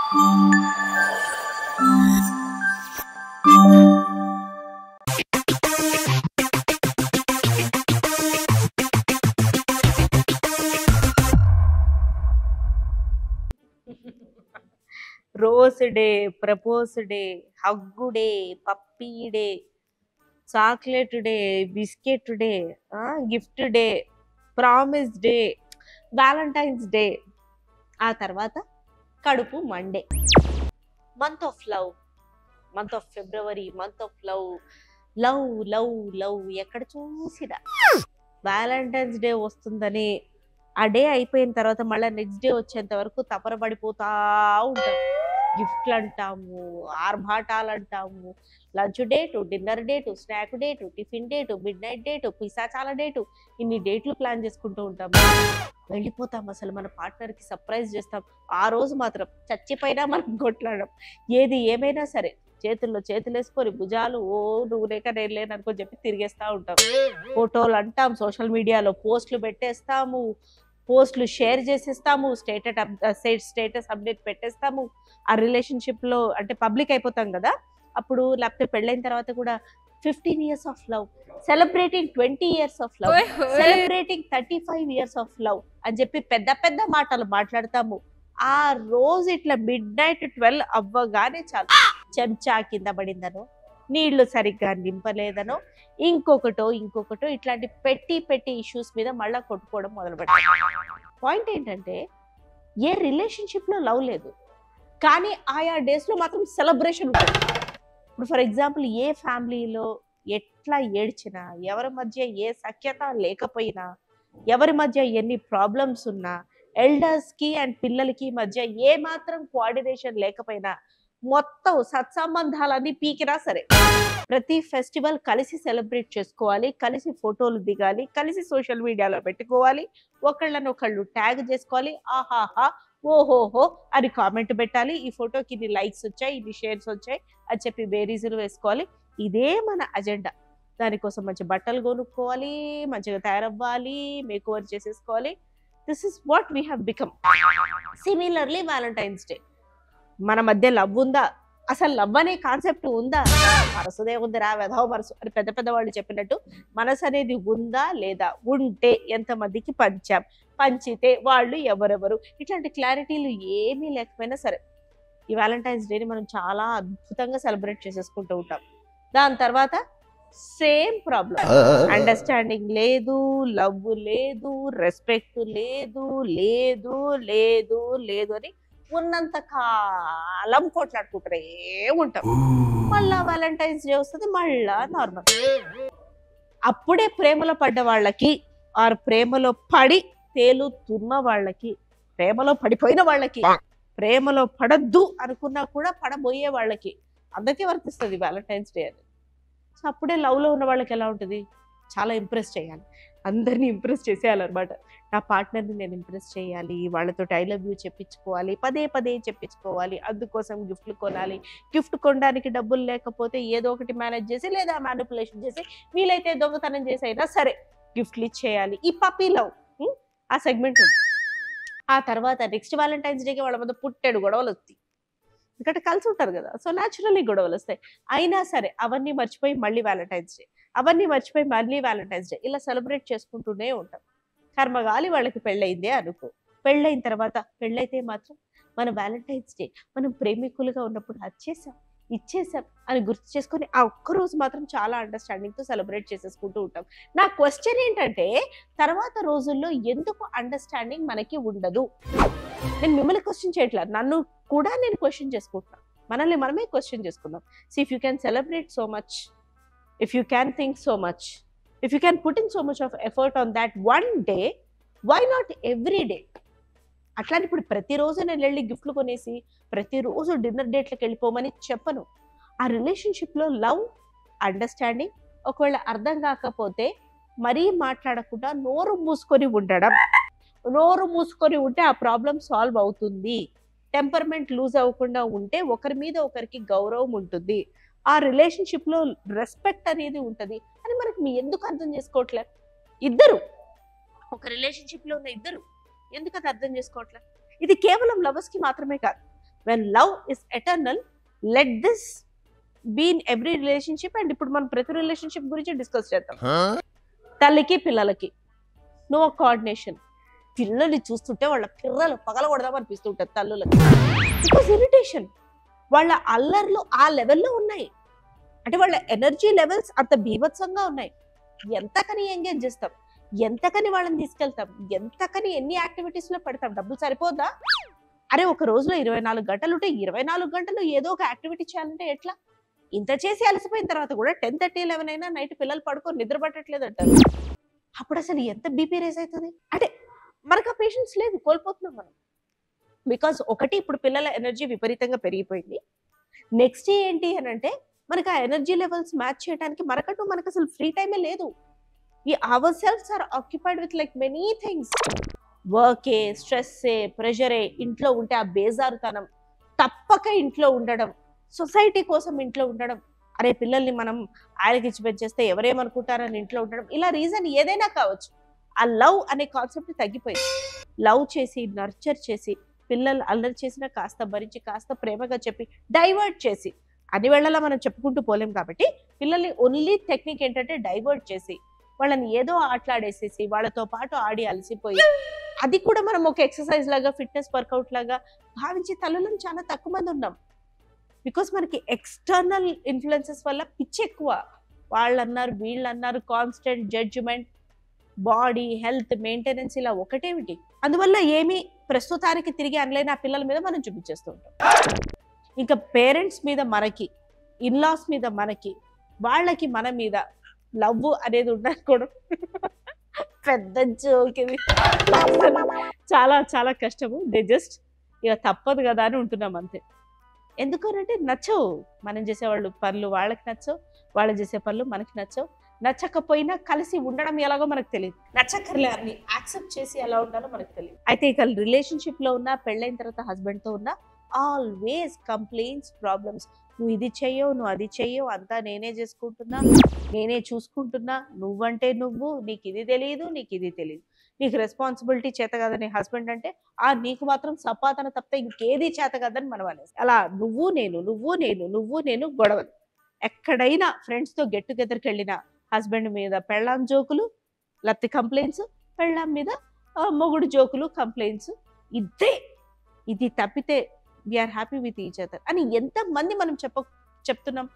Rose day, propose day, hug day, puppy day, chocolate day, biscuit day, gift day, promise day, Valentine's day, ఆ తర్వాత కడుపు Monday. Month of love, month of February, month of love, love love love. ఎక్కడ చూసినా Valentine's day వస్తుందని ఆ day అయిపోయిన తర్వాత మళ్ళీ నెక్స్ట్ డే వచ్చేంత వరకు తపన పడిపోతా ఉంటాం. గిఫ్ట్లు అంటాము, ఆర్భాటాలు అంటాము, lunch date, dinner date, snack date, tiffin date, midnight date, పిశాచాల డేటు, ఇన్ని డేట్లు ప్లాన్ చేసుకుంటూ ఉంటాము. వెళ్ళిపోతాం, అసలు మన పార్ట్నర్కి సర్ప్రైజ్ చేస్తాం. ఆ రోజు మాత్రం చచ్చిపోయినా మనం కొట్లాడడం. ఏది ఏమైనా సరే చేతుల్లో చేతులు వేసుకొని భుజాలు నువ్వు లేక నేను లేను అనుకొని చెప్పి తిరిగేస్తూ ఉంటాం. ఫోటోలు అంటాం, సోషల్ మీడియాలో పోస్టులు పెట్టేస్తాము, పోస్టులు షేర్ చేసేస్తాము, స్టేటస్ అప్డేట్ పెట్టేస్తాము. ఆ రిలేషన్షిప్లో అంటే పబ్లిక్ అయిపోతాం కదా అప్పుడు. లేకపోతే పెళ్ళైన తర్వాత కూడా 15 years of love, celebrating 20 years of love, celebrating 35 years of love అని చెప్పి పెద్ద పెద్ద మాటలు మాట్లాడతాము. ఆ రోజు ఇట్లా మిడ్ నైట్ 12 అవ్వగానే చాలు, చెంచా కింద పడిందనో, నీళ్లు సరిగ్గా నింపలేదనో, ఇంకొకటో ఇట్లాంటి పెట్టి ఇష్యూస్ మీద మళ్ళీ కొట్టుకోవడం మొదలు పెడతాం. పాయింట్ ఏంటంటే ఏ రిలేషన్షిప్లో లవ్ లేదు, కానీ ఆయా డేస్లో మాత్రం సెలబ్రేషన్ ఉంటుంది. ఇప్పుడు ఫర్ ఎగ్జాంపుల్ ఏ ఫ్యామిలీలో ఎట్లా ఏడ్చినా, ఎవరి మధ్య ఏ సఖ్యత లేకపోయినా, ఎవరి మధ్య ఎన్ని ప్రాబ్లమ్స్ ఉన్నా, ఎల్డర్స్కి అండ్ పిల్లలకి మధ్య ఏ మాత్రం కోఆర్డినేషన్ లేకపోయినా, మొత్తం సత్సంబంధాలన్నీ పీకినా సరే ప్రతి ఫెస్టివల్ కలిసి సెలబ్రేట్ చేసుకోవాలి, కలిసి ఫోటోలు దిగాలి, కలిసి సోషల్ మీడియాలో పెట్టుకోవాలి, ఒకళ్ళనొకళ్ళు ట్యాగ్ చేసుకోవాలి, ఆహాహా ఓహోహో అని కామెంట్ పెట్టాలి, ఈ ఫోటోకి ఇన్ని లైక్స్ వచ్చాయి, ఇన్ని షేర్స్ వచ్చాయి అని చెప్పి బేరీజులు వేసుకోవాలి. ఇదే మన అజెండా. దానికోసం మంచి బట్టలు కొనుక్కోవాలి, మంచిగా తయారవ్వాలి, మేక్ ఓవర్ చేసేసుకోవాలి. This is what we have become. Similarly Valentine's day, మన మధ్య లవ్ ఉందా, అసలు లవ్ అనే కాన్సెప్ట్ ఉందా, మనసుదే ఉందిరా వెధవ మనసు అని పెద్ద పెద్ద వాళ్ళు చెప్పినట్టు మనసు అనేది ఉందా లేదా, ఉంటే ఎంతమందికి పంచితే వాళ్ళు ఎవరెవరు, ఇట్లాంటి క్లారిటీలు ఏమీ లేకపోయినా సరే ఈ వ్యాలంటైన్స్ డేని మనం చాలా అద్భుతంగా సెలబ్రేట్ చేసేసుకుంటూ ఉంటాం. దాని తర్వాత సేమ్ ప్రాబ్లం, అండర్స్టాండింగ్ లేదు, లవ్ లేదు, రెస్పెక్ట్ లేదు లేదు లేదు లేదు అని ఉన్నంత కాలం కొట్లాడుకుంటారే ఉంటాం. మళ్ళా వ్యాలంటైన్స్ డే వస్తుంది, మళ్ళా నార్మల్. అప్పుడే ప్రేమలో పడ్డ వాళ్ళకి ఆర్ ప్రేమలో పడి తేలుతున్న వాళ్ళకి, ప్రేమలో పడిపోయిన వాళ్ళకి, ప్రేమలో పడద్దు అనుకున్నా కూడా పడబోయే వాళ్ళకి అందరికీ వర్తిస్తుంది వ్యాలంటైన్స్ డే అని. సో అప్పుడే లవ్లో ఉన్న వాళ్ళకి ఎలా ఉంటుంది, చాలా ఇంప్రెస్ చేయాలి, అందరినీ ఇంప్రెస్ చేసేయాలన్నమాట. నా పార్ట్నర్ని నేను ఇంప్రెస్ చేయాలి, వాళ్ళతో ఐ లవ్ యూ చెప్పించుకోవాలి, పదే పదే చెప్పించుకోవాలి, అందుకోసం గిఫ్ట్లు కొనాలి, గిఫ్ట్ కొనడానికి డబ్బులు లేకపోతే ఏదో ఒకటి మేనేజ్ చేసి లేదా మ్యానిపులేషన్ చేసి వీలైతే దొంగతనం చేసి అయినా సరే గిఫ్ట్లు ఇచ్చేయాలి. ఈ పప్పీ లవ్ ఆ సెగ్మెంట్ ఉంది. ఆ తర్వాత నెక్స్ట్ వ్యాలంటైన్స్ డేకి వాళ్ళ మీద పుట్టెడు గొడవలు వస్తాయి, ఎందుకంటే కలిసి ఉంటారు కదా, సో న్యాచురల్లీ గొడవలు వస్తాయి. అయినా సరే అవన్నీ మర్చిపోయి మళ్ళీ వ్యాలంటైన్స్ డే, అవన్నీ మర్చిపోయి మళ్ళీ వ్యాలంటైన్స్ డే, ఇలా సెలబ్రేట్ చేసుకుంటూనే ఉంటాం. కర్మగాలి వాళ్ళకి పెళ్ళయిందే అనుకో, పెళ్ళైన తర్వాత పెళ్ళైతే మాత్రం మన వ్యాలంటైన్స్ డే మనం ప్రేమికులుగా ఉన్నప్పుడు వచ్చేసాం ఇచ్చేసాం అని గుర్తు చేసుకొని ఆ ఒక్కరోజు మాత్రం చాలా అండర్స్టాండింగ్తో సెలబ్రేట్ చేసేసుకుంటూ ఉంటాం. నా క్వశ్చన్ ఏంటంటే తర్వాత రోజుల్లో ఎందుకు అండర్స్టాండింగ్ మనకి ఉండదు? నేను మిమ్మల్ని క్వశ్చన్ చేయట్లేదు, నన్ను కూడా నేను క్వశ్చన్ చేసుకుంటున్నాను, మనల్ని మనమే క్వశ్చన్ చేసుకుందాం. So if you can celebrate so much, if you can think so much, if you can put in so much of effort on that one day, why not every day? అట్లాంటి ఇప్పుడు ప్రతిరోజు నేను వెళ్ళి గిఫ్ట్లు కొనేసి ప్రతిరోజు dinner డేట్లకు వెళ్ళిపోమని చెప్పను. ఆ రిలేషన్షిప్లో లవ్, అండర్స్టాండింగ్ ఒకవేళ అర్థం కాకపోతే మరీ మాట్లాడకుండా నోరు మూసుకొని ఉండడం, నోరు మూసుకొని ఉంటే ఆ ప్రాబ్లం సాల్వ్ అవుతుంది. టెంపర్మెంట్ లూజ్ అవ్వకుండా ఉంటే ఒకరి మీద ఒకరికి గౌరవం ఉంటుంది, ఆ రిలేషన్షిప్లో రెస్పెక్ట్ అనేది ఉంటుంది అని మనకి మీ ఎందుకు అర్థం చేసుకోవట్లేదు? ఇద్దరు ఒక రిలేషన్షిప్లో ఉన్న ఇద్దరు ఎందుకు అది అర్థం చేసుకోవట్లేదు? ఇది కేవలం లవర్స్కి మాత్రమే కాదు, when love is eternal, let this be in every relationship. And ఇప్పుడు మనం ప్రతి రిలేషన్షిప్ గురించి డిస్కస్ చేద్దాం. తల్లికి పిల్లలకి నో కోఆర్డినేషన్. పిల్లల్ని చూస్తుంటే వాళ్ళ పిల్లలు పగలగొడదాం అనిపిస్తుంటారు తల్లులకి. బికాస్ ఇరిటేషన్, వాళ్ళ అల్లర్లు ఆ లెవెల్లో ఉన్నాయి. అంటే వాళ్ళ ఎనర్జీ లెవెల్స్ అంత బీభత్సంగా ఉన్నాయి. ఎంతకని ఎంగేజ్ చేస్తాం, ఎంతకని వాళ్ళని తీసుకెళ్తాం, ఎంతకని ఎన్ని యాక్టివిటీస్ లో పెడతాం. డబ్బులు సరిపోద్దా? అరే ఒక రోజులో 24 గంటలు ఉంటే 24 గంటలు ఏదో ఒక యాక్టివిటీ చేయాలంటే ఎట్లా? ఇంత చేసి అలసిపోయిన తర్వాత కూడా 10:30, 11 అయినా నైట్ పిల్లలు పడుకొని నిద్ర పట్టట్లేదు అంటారు. అప్పుడు అసలు ఎంత బీపీ రేస్ అవుతుంది. అంటే మనకు ఆ పేషెన్స్ లేదు, కోల్పోతున్నాం మనం. బికాస్ ఒకటి, ఇప్పుడు పిల్లల ఎనర్జీ విపరీతంగా పెరిగిపోయింది. నెక్స్ట్ ఏంటి అని అంటే, మనకు ఆ ఎనర్జీ లెవెల్స్ మ్యాచ్ చేయడానికి మనకు అసలు ఫ్రీ టైమే లేదు. Ourselves are occupied with like many things. వర్కే, స్ట్రెస్సే, ప్రెషరే, ఇంట్లో ఉంటే ఆ బేజారుతనం, తప్పక ఇంట్లో ఉండడం, సొసైటీ కోసం ఇంట్లో ఉండడం, అరే పిల్లల్ని మనం ఆయనకిచ్చి పెంచేస్తే ఎవరేమనుకుంటారని ఇంట్లో ఉండడం, ఇలా రీజన్ ఏదైనా కావచ్చు. ఆ లవ్ అనే కాన్సెప్ట్ తగ్గిపోయింది. లవ్ చేసి, నర్చర్ చేసి, పిల్లలు అల్లరి చేసినా కాస్త భరించి, కాస్త ప్రేమగా చెప్పి, డైవర్ట్ చేసి, అన్ని వేళలా మనం చెప్పుకుంటూ పోలేం కాబట్టి పిల్లల్ని ఓన్లీ టెక్నిక్ ఏంటంటే డైవర్ట్ చేసి, వాళ్ళని ఏదో ఆటలాడేసేసి, వాళ్ళతో పాటు ఆడి అలసిపోయి, అది కూడా మనం ఒక ఎక్సర్సైజ్ లాగా, ఫిట్నెస్ వర్కౌట్ లాగా భావించి తల్లులను చాలా తక్కువ మంది ఉన్నాం. బికాస్ మనకి ఎక్స్టర్నల్ ఇన్ఫ్లుయెన్సెస్ వల్ల పిచ్చి ఎక్కువ. వాళ్ళన్నారు, వీళ్ళన్నారు, constant judgement, body health maintenance, ఇలా ఒకటేమిటి. అందువల్ల ఏమి ప్రస్తుతానికి తిరిగి అనలేని ఆ పిల్లల మీద మనం చూపించేస్తూ ఉంటాం. ఇంకా పేరెంట్స్ మీద మనకి, ఇన్లాస్ మీద మనకి, వాళ్ళకి మన మీద లవ్ అనేది ఉండకపోవడం పెద్ద జోక్ ఇది. చాలా చాలా కష్టము. దే జస్ట్ ఇక తప్పదు కదా అని ఉంటున్నాం అంతే. ఎందుకనంటే నచ్చవు మనం చేసేవాళ్ళు పనులు, వాళ్ళకి నచ్చవు, వాళ్ళు చేసే పనులు మనకి నచ్చవు. నచ్చకపోయినా కలిసి ఉండడం ఎలాగో మనకు తెలియదు. నచ్చకర్లే అని యాక్సెప్ట్ చేసి ఎలా ఉండాలో మనకు తెలియదు. అయితే ఇక రిలేషన్షిప్ లో ఉన్నా, పెళ్ళైన తర్వాత హస్బెండ్ తో ఉన్నా, ఆల్వేస్ కంప్లైంట్స్, ప్రాబ్లమ్స్. నువ్వు ఇది చెయ్యవు, నువ్వు అది చెయ్యవు, అంతా నేనే చేసుకుంటున్నా, నేనే చూసుకుంటున్నా, నువ్వంటే నువ్వు, నీకు ఇది తెలియదు, నీకు ఇది తెలియదు, నీకు రెస్పాన్సిబిలిటీ చేత కదని హస్బెండ్ అంటే, నీకు మాత్రం సంపాదన తప్పితే ఇంకేది చేత కదని మనం అనేసి, అలా నువ్వు నేను గొడవలు. ఎక్కడైనా ఫ్రెండ్స్తో గెట్ టుగెదర్కి వెళ్ళినా హస్బెండ్ మీద పెళ్ళాం జోకులు, లేకపోతే కంప్లైంట్స్, పెళ్ళాం మీద మొగుడు జోకులు, కంప్లైంట్స్. ఇది తప్పితే we are happy with each other అని ఎంతమంది మనం చెప్తున్నాం.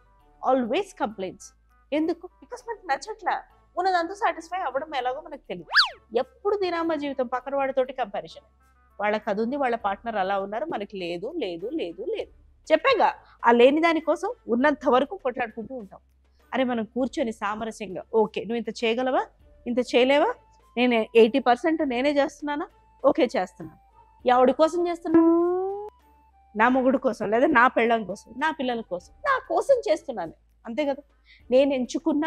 Always complaints. ఎందుకు? బికాస్ మనకు నచ్చట్లా, ఉన్నదంతా సాటిస్ఫై అవ్వడం ఎలాగో మనకు తెలియదు. ఎప్పుడు దినామా జీవితం పక్కన వాడితోటి కంపారిజన్. వాళ్ళకి అది ఉంది, వాళ్ళ పార్ట్నర్ అలా ఉన్నారు, మనకి లేదు లేదు లేదు లేదు. చెప్పాగా, ఆ లేని దానికోసం ఉన్నంత వరకు కొట్లాడుకుంటూ ఉంటాం. అరే మనం కూర్చొని సామరస్యంగా, ఓకే నువ్వు ఇంత చేయగలవా, ఇంత చేయలేవా, నేను 80% నేనే చేస్తున్నానా, ఓకే చేస్తున్నాను. ఎవడి కోసం చేస్తున్నాను? నా మొగుడు కోసం, లేదా నా పెళ్ళం కోసం, నా పిల్లల కోసం, నా కోసం చేస్తున్నాను, అంతే కదా. నేను ఎంచుకున్న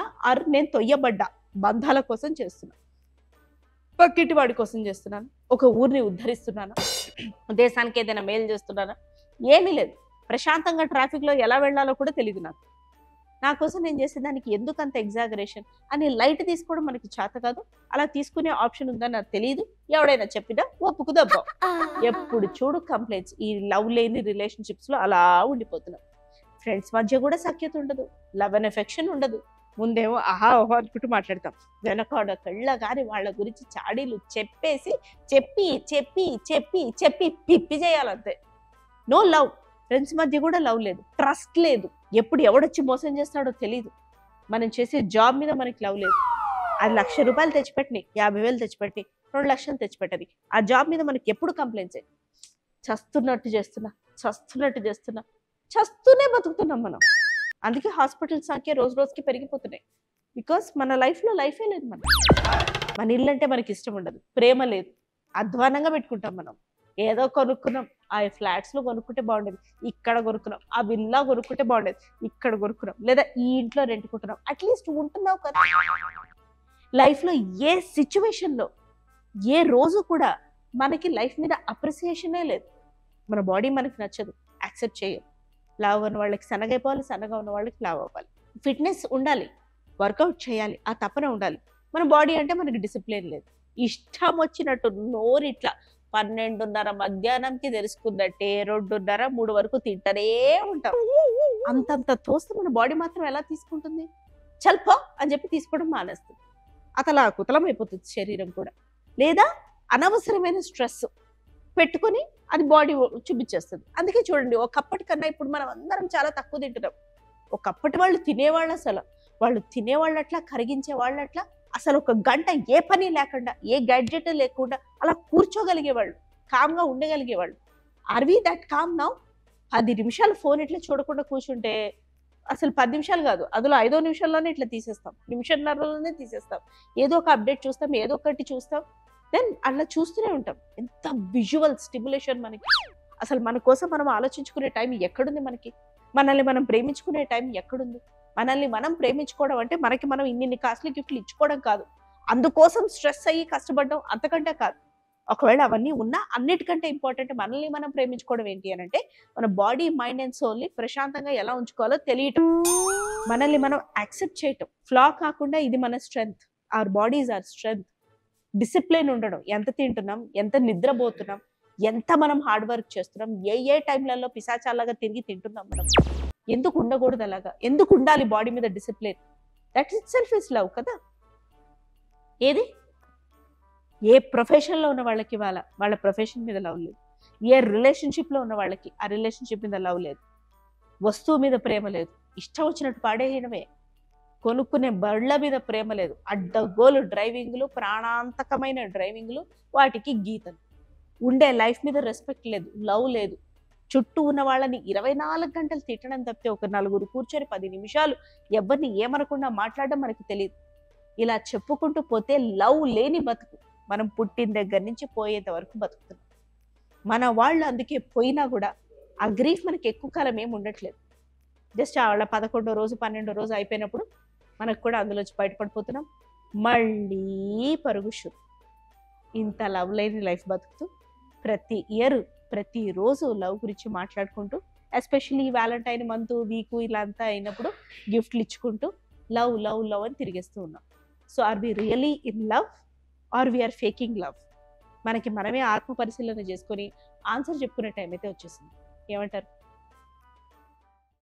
నేను తొయ్యబడ్డా బంధాల కోసం చేస్తున్నాను, పక్కింటి వాడి కోసం చేస్తున్నాను, ఒక ఊరిని ఉద్ధరిస్తున్నాను, దేశానికి ఏదైనా మేలు చేస్తున్నానా, ఏమీ లేదు. ప్రశాంతంగా ట్రాఫిక్లో ఎలా వెళ్ళాలో కూడా తెలియదు నాకు. నా కోసం నేను చేసేదానికి ఎందుకు అంత ఎగ్జాగరేషన్ అని లైట్ తీసుకోవడం మనకి చేత కాదు. అలా తీసుకునే ఆప్షన్ ఉందని నాకు తెలియదు. ఎవడైనా చెప్పినా ఒప్పుకుదబ్బా. ఎప్పుడు చూడు కంప్లైంట్స్. ఈ లవ్ లేని రిలేషన్షిప్స్ లో అలా ఉండిపోతున్నాం. ఫ్రెండ్స్ మధ్య కూడా సఖ్యత ఉండదు, లవ్ అండ్ ఎఫెక్షన్ ఉండదు. ముందేమో ఆహా ఓహో అనుకుంటూ మాట్లాడతాం, వెనకాడ కళ్ళ కానీ వాళ్ళ గురించి చాడీలు చెప్పేసి చెప్పి చెప్పి చెప్పి చెప్పి పిప్పి చేయాలంతే. No love. ఫ్రెండ్స్ మధ్య కూడా లవ్ లేదు, ట్రస్ట్ లేదు. ఎప్పుడు ఎవడొచ్చి మోసం చేస్తాడో తెలియదు. మనం చేసే జాబ్ మీద మనకి లవ్ లేదు. అది 1,00,000 రూపాయలు తెచ్చిపెట్టి, 50,000 తెచ్చిపెట్టి, 2 లక్షలు తెచ్చిపెట్టది. ఆ జాబ్ మీద మనకి ఎప్పుడు కంప్లైంట్స్. చస్తున్నట్టు చేస్తున్నా, చస్తున్నట్టు చేస్తున్నా, చస్తూనే బతుకుతున్నాం మనం. అందుకే హాస్పిటల్ సంఖ్య రోజు రోజుకి పెరిగిపోతున్నాయి. బికాస్ మన లైఫ్లో లైఫే లేదు. మన ఇల్లు అంటే మనకి ఇష్టం ఉండదు, ప్రేమ లేదు, అధ్వానంగా పెట్టుకుంటాం మనం. ఏదో కొనుక్కున్నాం, ఆ ఫ్లాట్స్లో కొనుక్కుంటే బాగుండేది, ఇక్కడ కొనుక్కున్నాం, ఆ విల్లా కొనుక్కుంటే బాగుండేది, ఇక్కడ కొనుక్కున్నాం, లేదా ఈ ఇంట్లో రెంట్కుంటున్నాం. అట్లీస్ట్ ఉంటున్నావు కదా. లైఫ్లో ఏ సిచ్యువేషన్లో ఏ రోజు కూడా మనకి లైఫ్ మీద అప్రిసియేషనే లేదు. మన బాడీ మనకి నచ్చదు, యాక్సెప్ట్ చేయం. లావ్ ఉన్న వాళ్ళకి సన్నగైపోవాలి, సన్నగా ఉన్న వాళ్ళకి లావ్ అవ్వాలి. ఫిట్నెస్ ఉండాలి, వర్కౌట్ చేయాలి, ఆ తపన ఉండాలి. మన బాడీ అంటే మనకి డిసిప్లిన్ లేదు. ఇష్టం వచ్చినట్టు నోరు ఇట్లా 12:30 మధ్యాహ్నంకి తెలుసుకుందంటే 2:30, 3 వరకు తింటనే ఉంటాం. అంతంత తోస్తే మన బాడీ మాత్రం ఎలా తీసుకుంటుంది? చల్ పో అని చెప్పి తీసుకోవడం మానేస్తుంది. అతలాకుతలం అయిపోతుంది శరీరం కూడా. లేదా అనవసరమైన స్ట్రెస్ పెట్టుకొని అది బాడీ చూపించేస్తుంది. అందుకే చూడండి, ఒకప్పటి కన్నా ఇప్పుడు మనం అందరం చాలా తక్కువ తింటున్నాం. ఒకప్పటి వాళ్ళు తినేవాళ్ళు అసలు. వాళ్ళు తినేవాళ్ళు అట్లా, కరిగించే వాళ్ళు అట్లా. అసలు ఒక గంట ఏ పని లేకుండా, ఏ గ్యాడ్జెట్ లేకుండా అలా కూర్చోగలిగేవాళ్ళు, కామ్గా ఉండగలిగేవాళ్ళు. Are we that calm now? 10 నిమిషాలు ఫోన్ ఇట్లా చూడకుండా కూర్చుంటే అసలు 10 నిమిషాలు కాదు, అందులో 5వ నిమిషంలోనే ఇట్లా తీసేస్తాం, నిమిషన్నరలోనే తీసేస్తాం. ఏదో ఒక అప్డేట్ చూస్తాం, ఏదో ఒకటి చూస్తాం, దెన్ అలా చూస్తూనే ఉంటాం. ఎంత విజువల్ స్టిమ్యులేషన్ మనకి. అసలు మన కోసం మనం ఆలోచించుకునే టైం ఎక్కడుంది మనకి? మనల్ని మనం ప్రేమించుకునే టైం ఎక్కడుంది? మనల్ని మనం ప్రేమించుకోవడం అంటే మనకి మనం ఇన్ని కాస్ట్లీ గిఫ్ట్లు ఇచ్చుకోవడం కాదు, అందుకోసం స్ట్రెస్ అయ్యి కష్టపడడం అంతకంటే కాదు. ఒకవేళ అవన్నీ ఉన్నా అన్నిటికంటే ఇంపార్టెంట్ మనల్ని మనం ప్రేమించుకోవడం ఏంటి అని అంటే మన బాడీ, మైండ్ అండ్ సోల్ని ప్రశాంతంగా ఎలా ఉంచుకోవాలో తెలియటం, మనల్ని మనం యాక్సెప్ట్ చేయటం. ఫ్లా కాకుండా ఇది మన strength, our body is our strength. Discipline ఉండడం, ఎంత తింటున్నాం, ఎంత నిద్రపోతున్నాం, ఎంత మనం హార్డ్ వర్క్ చేస్తున్నాం, ఏ టైంలలో పిశాచాలాగా తిరిగి తింటున్నాం మనం, ఎందుకు ఉండకూడదు అలాగా, ఎందుకు ఉండాలి బాడీ మీద discipline? That it self is love కదా. ఏది ఏ ప్రొఫెషన్లో ఉన్న వాళ్ళకి వాళ్ళ ప్రొఫెషన్ మీద లవ్ లేదు, ఏ రిలేషన్షిప్లో ఉన్న వాళ్ళకి ఆ రిలేషన్షిప్ మీద లవ్ లేదు, వస్తువు మీద ప్రేమ లేదు, ఇష్టం వచ్చినట్టు పాడేయడమే, కొనుక్కునే బళ్ళ మీద ప్రేమ లేదు, అడ్డగోలు డ్రైవింగ్లు, ప్రాణాంతకమైన డ్రైవింగ్లు, వాటికి గీతలు, ఉండే లైఫ్ మీద రెస్పెక్ట్ లేదు, లవ్ లేదు. చుట్టూ ఉన్న వాళ్ళని 24 గంటలు తిట్టడం తప్పితే ఒక నలుగురు కూర్చొని 10 నిమిషాలు ఎవరిని ఏమనకుండా మాట్లాడడం మనకి తెలియదు. ఇలా చెప్పుకుంటూ పోతే లవ్ లేని బతుకు మనం పుట్టిన దగ్గర నుంచి పోయేంత వరకు బతుకుతున్నాం. మన వాళ్ళు అందుకే పోయినా కూడా ఆ గ్రీఫ్ మనకి ఎక్కువ కాలం ఏమి ఉండట్లేదు. జస్ట్ వాళ్ళ 11వ రోజు 12వ రోజు అయిపోయినప్పుడు మనకు కూడా అందులోంచి బయటపడిపోతున్నాం, మళ్ళీ పరుగు షురు. ఇంత లవ్ లేని లైఫ్ బతుకుతూ ప్రతి ఇయర్ ప్రతిరోజు లవ్ గురించి మాట్లాడుకుంటూ, ఎస్పెషల్లీ వ్యాలంటైన్ మంత్, వీకు ఇలా అంతా అయినప్పుడు గిఫ్ట్లు ఇచ్చుకుంటూ లవ్ లవ్ లవ్ అని తిరిగేస్తూ ఉన్నాం. So are we really in love or we are faking love? మనకి మనమే ఆత్మ పరిశీలన చేసుకొని ఆన్సర్ చెప్పుకునే టైం అయితే వచ్చేసింది. ఏమంటారు?